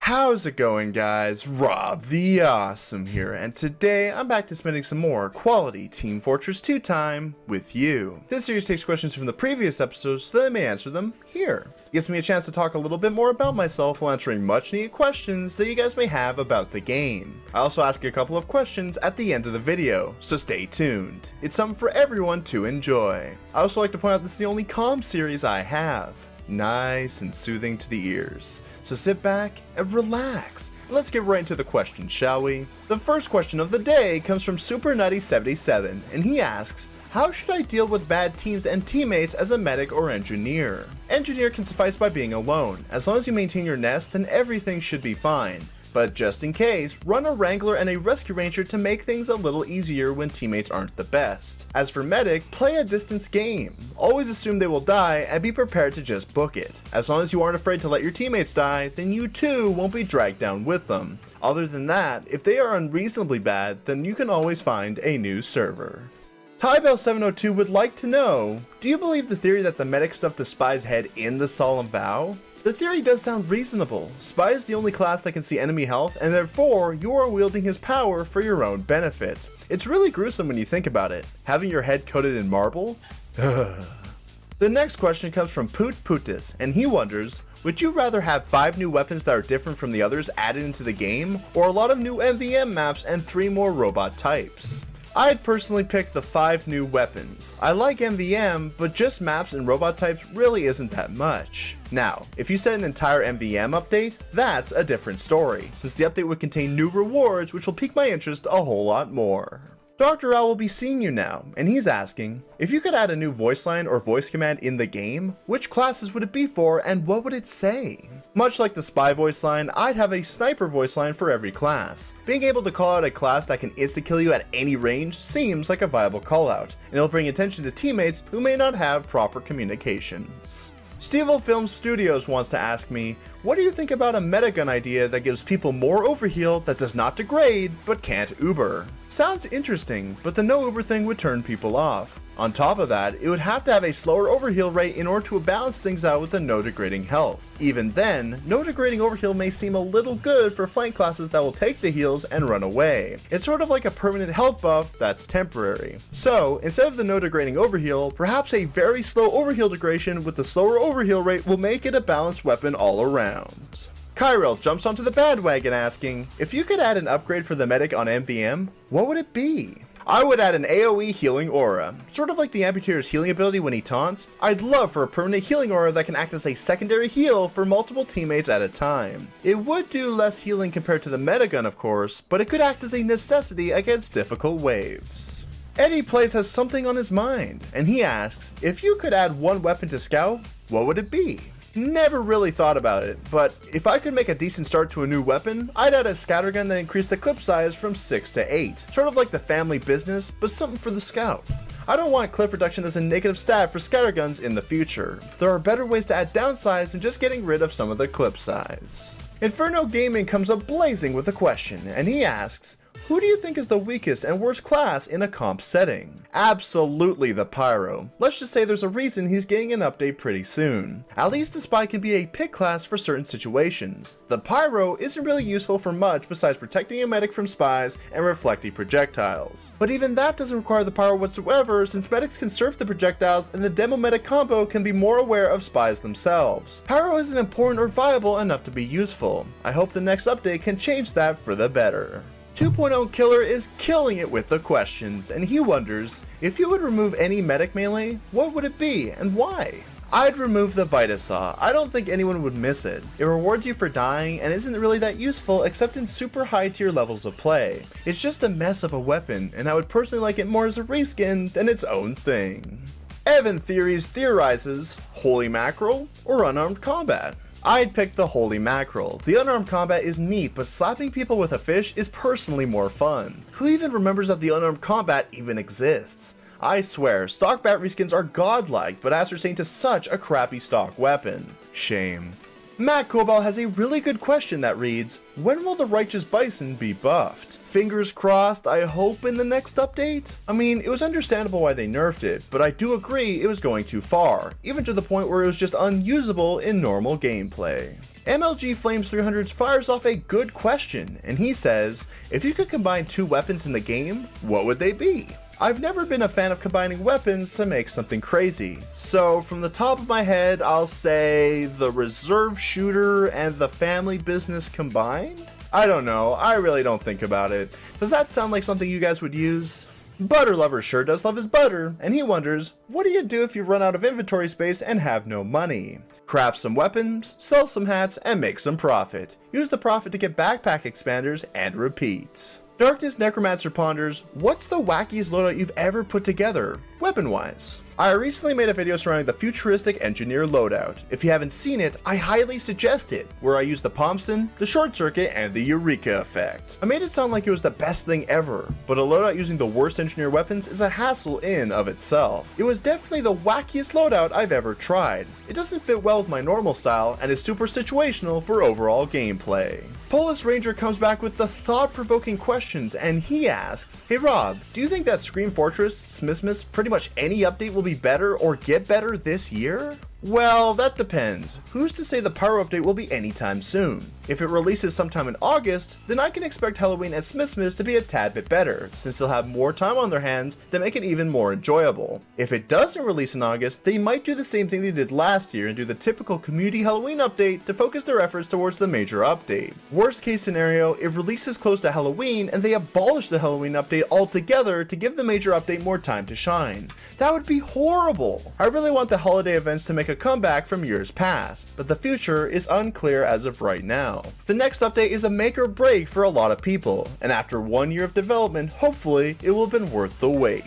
How's it going, guys? Rob the Awesome here, and today I'm back to spending some more quality Team Fortress 2 time with you. This series takes questions from the previous episodes so that I may answer them here. It gives me a chance to talk a little bit more about myself while answering much needed questions that you guys may have about the game. I also ask a couple of questions at the end of the video, so stay tuned. It's something for everyone to enjoy. I also like to point out this is the only calm series I have. Nice and soothing to the ears. So sit back and relax, and let's get right into the questions, shall we? The first question of the day comes from SuperNutty77, and he asks, how should I deal with bad teams and teammates as a medic or engineer? Engineer can suffice by being alone. As long as you maintain your nest, then everything should be fine. But just in case, run a Wrangler and a Rescue Ranger to make things a little easier when teammates aren't the best. As for Medic, play a distance game. Always assume they will die and be prepared to just book it. As long as you aren't afraid to let your teammates die, then you too won't be dragged down with them. Other than that, if they are unreasonably bad, then you can always find a new server. Tybell702 would like to know, do you believe the theory that the medic stuffed the spy's head in the Solemn Vow? The theory does sound reasonable. Spy is the only class that can see enemy health, and therefore you are wielding his power for your own benefit. It's really gruesome when you think about it. Having your head coated in marble? The next question comes from Poot Pootis, and he wonders, would you rather have 5 new weapons that are different from the others added into the game, or a lot of new MVM maps and 3 more robot types? I'd personally pick the 5 new weapons. I like MVM, but just maps and robot types really isn't that much. Now, if you said an entire MVM update, that's a different story, since the update would contain new rewards which will pique my interest a whole lot more. Dr. Al will be seeing you now, and he's asking, if you could add a new voice line or voice command in the game, which classes would it be for and what would it say? Much like the spy voice line, I'd have a sniper voice line for every class. Being able to call out a class that can insta-kill you at any range seems like a viable callout, and it'll bring attention to teammates who may not have proper communications. Stevel Film Studios wants to ask me, what do you think about a metagun idea that gives people more overheal that does not degrade but can't uber? Sounds interesting, but the no uber thing would turn people off. On top of that, it would have to have a slower overheal rate in order to balance things out with the no degrading health. Even then, no degrading overheal may seem a little good for flank classes that will take the heals and run away. It's sort of like a permanent health buff that's temporary. So, instead of the no degrading overheal, perhaps a very slow overheal degradation with the slower overheal rate will make it a balanced weapon all around. Kyrell jumps onto the bandwagon asking, if you could add an upgrade for the medic on MVM, what would it be? I would add an AoE healing aura. Sort of like the Amputator's healing ability when he taunts, I'd love for a permanent healing aura that can act as a secondary heal for multiple teammates at a time. It would do less healing compared to the metagun of course, but it could act as a necessity against difficult waves. Eddie Plays has something on his mind, and he asks, if you could add one weapon to Scout, what would it be? Never really thought about it, but if I could make a decent start to a new weapon, I'd add a scattergun that increased the clip size from 6 to 8. Sort of like the family business, but something for the Scout. I don't want clip reduction as a negative stat for scatterguns in the future. There are better ways to add downsize than just getting rid of some of the clip size. Inferno Gaming comes up blazing with a question, and he asks, who do you think is the weakest and worst class in a comp setting? Absolutely the Pyro. Let's just say there's a reason he's getting an update pretty soon. At least the Spy can be a pick class for certain situations. The Pyro isn't really useful for much besides protecting a medic from spies and reflecting projectiles. But even that doesn't require the Pyro whatsoever, since medics can surf the projectiles and the demo medic combo can be more aware of spies themselves. Pyro isn't important or viable enough to be useful. I hope the next update can change that for the better. 2.0 Killer is killing it with the questions, and he wonders, if you would remove any medic melee, what would it be and why? I'd remove the Vitasaw. I don't think anyone would miss it. It rewards you for dying and isn't really that useful except in super high tier levels of play. It's just a mess of a weapon, and I would personally like it more as a reskin than its own thing. Evan Theories theorizes, Holy Mackerel or Unarmed Combat? I'd pick the Holy Mackerel. The unarmed combat is neat, but slapping people with a fish is personally more fun. Who even remembers that the unarmed combat even exists? I swear, stock bat reskins are godlike, but ascertain to such a crappy stock weapon. Shame. Matt Cobal has a really good question that reads, when will the Righteous Bison be buffed? Fingers crossed, I hope in the next update? I mean, it was understandable why they nerfed it, but I do agree it was going too far, even to the point where it was just unusable in normal gameplay. MLG Flames 300 fires off a good question, and he says, if you could combine two weapons in the game, what would they be? I've never been a fan of combining weapons to make something crazy, so from the top of my head, I'll say the reserve shooter and the family business combined? I don't know, I really don't think about it. Does that sound like something you guys would use? Butter Lover sure does love his butter, and he wonders, what do you do if you run out of inventory space and have no money? Craft some weapons, sell some hats, and make some profit. Use the profit to get backpack expanders and repeats. Darkness Necromancer ponders, what's the wackiest loadout you've ever put together, weapon-wise? I recently made a video surrounding the futuristic engineer loadout. If you haven't seen it, I highly suggest it, where I used the Thompson, the short circuit, and the Eureka effect. I made it sound like it was the best thing ever, but a loadout using the worst engineer weapons is a hassle in of itself. It was definitely the wackiest loadout I've ever tried. It doesn't fit well with my normal style, and is super situational for overall gameplay. Polis Ranger comes back with the thought-provoking questions, and he asks, hey Rob, do you think that Scream Fortress, Smithmas, pretty much any update will be better or get better this year? Well, that depends. Who's to say the Pyro update will be anytime soon? If it releases sometime in August, then I can expect Halloween and Smithmas to be a tad bit better, since they'll have more time on their hands to make it even more enjoyable. If it doesn't release in August, they might do the same thing they did last year and do the typical community Halloween update to focus their efforts towards the major update. Worst case scenario, it releases close to Halloween and they abolish the Halloween update altogether to give the major update more time to shine. That would be horrible. I really want the holiday events to make a comeback from years past, but the future is unclear as of right now. The next update is a make or break for a lot of people, and after 1 year of development, hopefully it will have been worth the wait.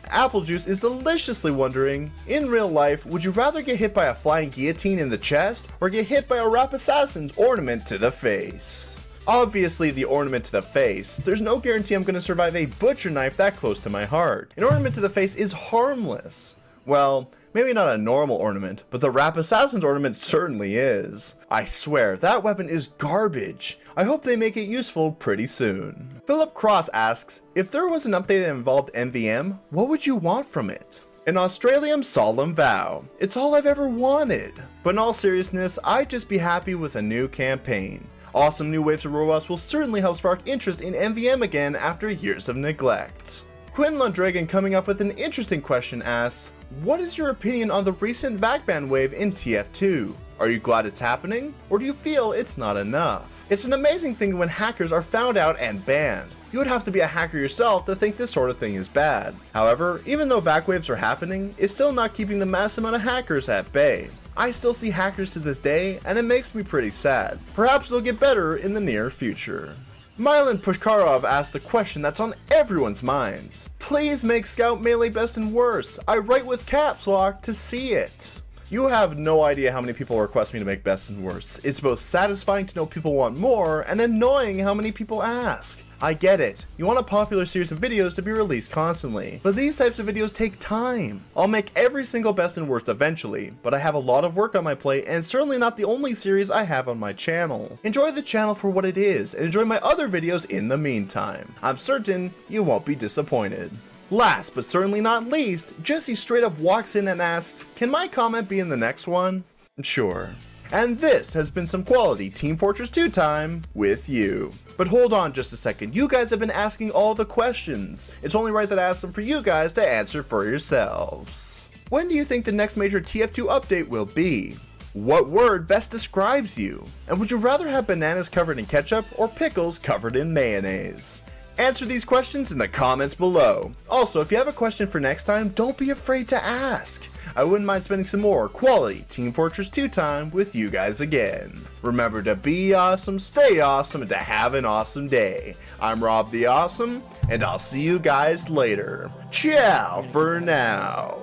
Applejuice is deliciously wondering, in real life, would you rather get hit by a flying guillotine in the chest, or get hit by a rap assassin's ornament to the face? Obviously the ornament to the face. There's no guarantee I'm going to survive a butcher knife that close to my heart. An ornament to the face is harmless. Well, maybe not a normal ornament, but the Rap Assassin's ornament certainly is. I swear, that weapon is garbage. I hope they make it useful pretty soon. Philip Cross asks, if there was an update that involved MVM, what would you want from it? An Australian solemn vow. It's all I've ever wanted. But in all seriousness, I'd just be happy with a new campaign. Awesome new waves of robots will certainly help spark interest in MVM again after years of neglect. Quinn Lundragon coming up with an interesting question asks, what is your opinion on the recent VAC ban wave in TF2? Are you glad it's happening, or do you feel it's not enough? It's an amazing thing when hackers are found out and banned. You would have to be a hacker yourself to think this sort of thing is bad. However, even though VAC waves are happening, it's still not keeping the mass amount of hackers at bay. I still see hackers to this day, and it makes me pretty sad. Perhaps they'll get better in the near future. Mylan Pushkarov asked the question that's on everyone's minds. Please make Scout Melee best and worst. I write with caps lock to see it. You have no idea how many people request me to make best and worst. It's both satisfying to know people want more and annoying how many people ask. I get it. You want a popular series of videos to be released constantly, but these types of videos take time. I'll make every single best and worst eventually, but I have a lot of work on my plate and certainly not the only series I have on my channel. Enjoy the channel for what it is and enjoy my other videos in the meantime. I'm certain you won't be disappointed. Last but certainly not least, Jesse straight up walks in and asks, can my comment be in the next one? Sure. And this has been some quality Team Fortress 2 time with you. But hold on just a second, you guys have been asking all the questions. It's only right that I ask them for you guys to answer for yourselves. When do you think the next major TF2 update will be? What word best describes you? And would you rather have bananas covered in ketchup or pickles covered in mayonnaise? Answer these questions in the comments below. Also, if you have a question for next time, don't be afraid to ask. I wouldn't mind spending some more quality Team Fortress 2 time with you guys again. Remember to be awesome, stay awesome, and to have an awesome day. I'm Rob the Awesome, and I'll see you guys later. Ciao for now.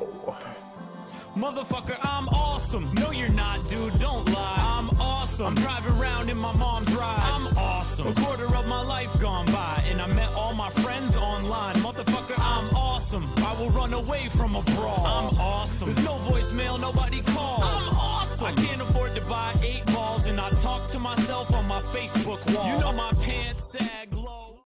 Motherfucker, I'm awesome. No, you're not, dude. Don't lie. I'm awesome. I'm driving around in my mom's ride. I'm awesome. A quarter of my life gone by, and I met all my friends online. Motherfucker, I'm awesome. I will run away from a brawl. I'm awesome. There's no voicemail, nobody calls. I'm awesome. I can't afford to buy 8 balls, and I talk to myself on my Facebook wall. You know my pants sag.